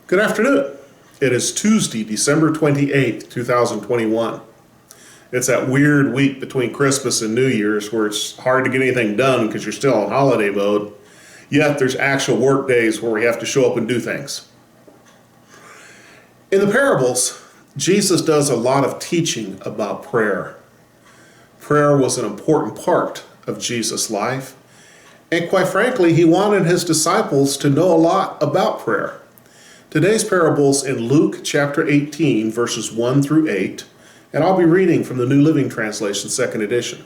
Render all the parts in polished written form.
Good afternoon. It is Tuesday, December 28th, 2021. It's that weird week between Christmas and New Year's where it's hard to get anything done because you're still on holiday mode, yet there's actual work days where we have to show up and do things. In the parables, Jesus does a lot of teaching about prayer. Prayer was an important part of Jesus' life, and quite frankly, he wanted his disciples to know a lot about prayer. Today's parable's in Luke chapter 18, verses 1 through 8, and I'll be reading from the New Living Translation, second edition.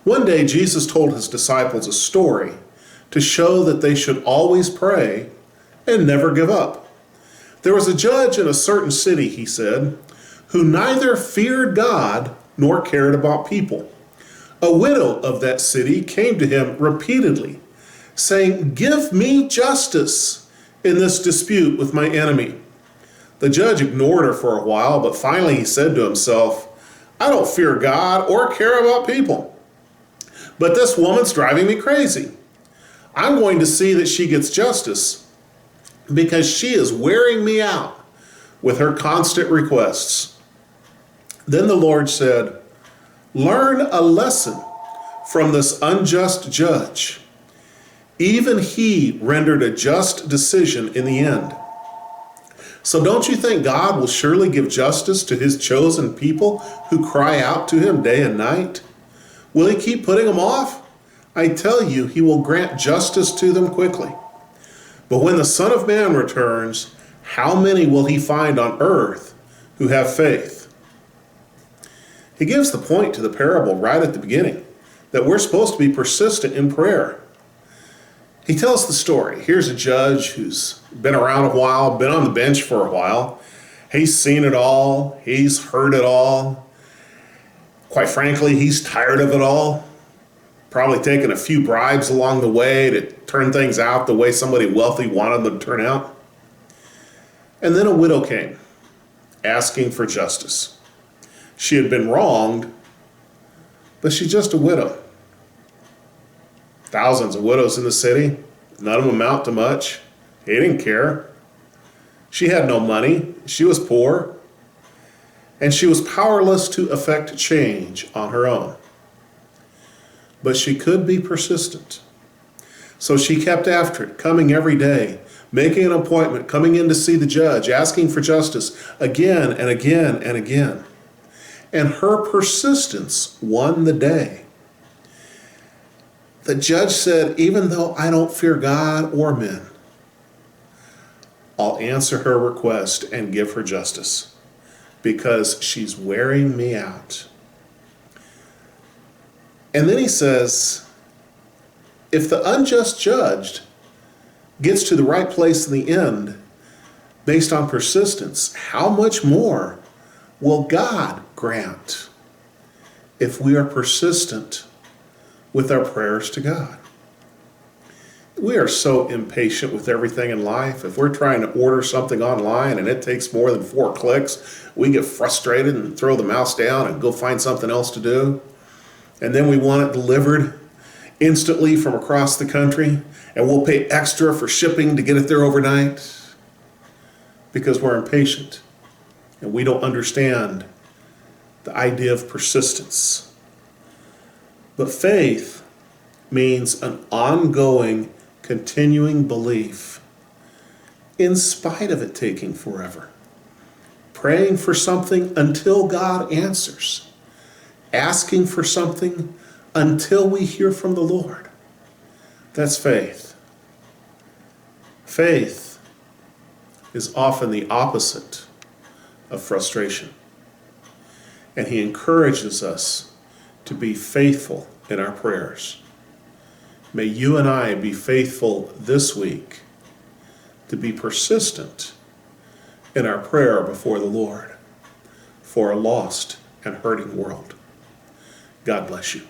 One day, Jesus told his disciples a story to show that they should always pray and never give up. There was a judge in a certain city, he said, who neither feared God nor cared about people. A widow of that city came to him repeatedly, saying, "Give me justice in this dispute with my enemy." The judge ignored her for a while, but finally he said to himself, "I don't fear God or care about people, but this woman's driving me crazy. I'm going to see that she gets justice because she is wearing me out with her constant requests." Then the Lord said, "Learn a lesson from this unjust judge. Even he rendered a just decision in the end. So don't you think God will surely give justice to his chosen people who cry out to him day and night? Will he keep putting them off? I tell you, he will grant justice to them quickly. But when the Son of Man returns, how many will he find on earth who have faith?" He gives the point to the parable right at the beginning, that we're supposed to be persistent in prayer. He tells the story. Here's a judge who's been around a while, been on the bench for a while. He's seen it all. He's heard it all. Quite frankly, he's tired of it all. Probably taken a few bribes along the way to turn things out the way somebody wealthy wanted them to turn out. And then a widow came, asking for justice. She had been wronged, but she's just a widow. Thousands of widows in the city, none of them amount to much. He didn't care. She had no money, she was poor, and she was powerless to effect change on her own. But she could be persistent. So she kept after it, coming every day, making an appointment, coming in to see the judge, asking for justice again and again and again. And her persistence won the day. The judge said, "Even though I don't fear God or men, I'll answer her request and give her justice because she's wearing me out." And then he says, if the unjust judge gets to the right place in the end based on persistence, how much more will God grant if we are persistent with our prayers to God? We are so impatient with everything in life. If we're trying to order something online and it takes more than 4 clicks, we get frustrated and throw the mouse down and go find something else to do. And then we want it delivered instantly from across the country, and we'll pay extra for shipping to get it there overnight because we're impatient and we don't understand the idea of persistence. But faith means an ongoing, continuing belief in spite of it taking forever. Praying for something until God answers. Asking for something until we hear from the Lord. That's faith. Faith is often the opposite of frustration. And he encourages us to be faithful in our prayers. May you and I be faithful this week to be persistent in our prayer before the Lord for a lost and hurting world. God bless you.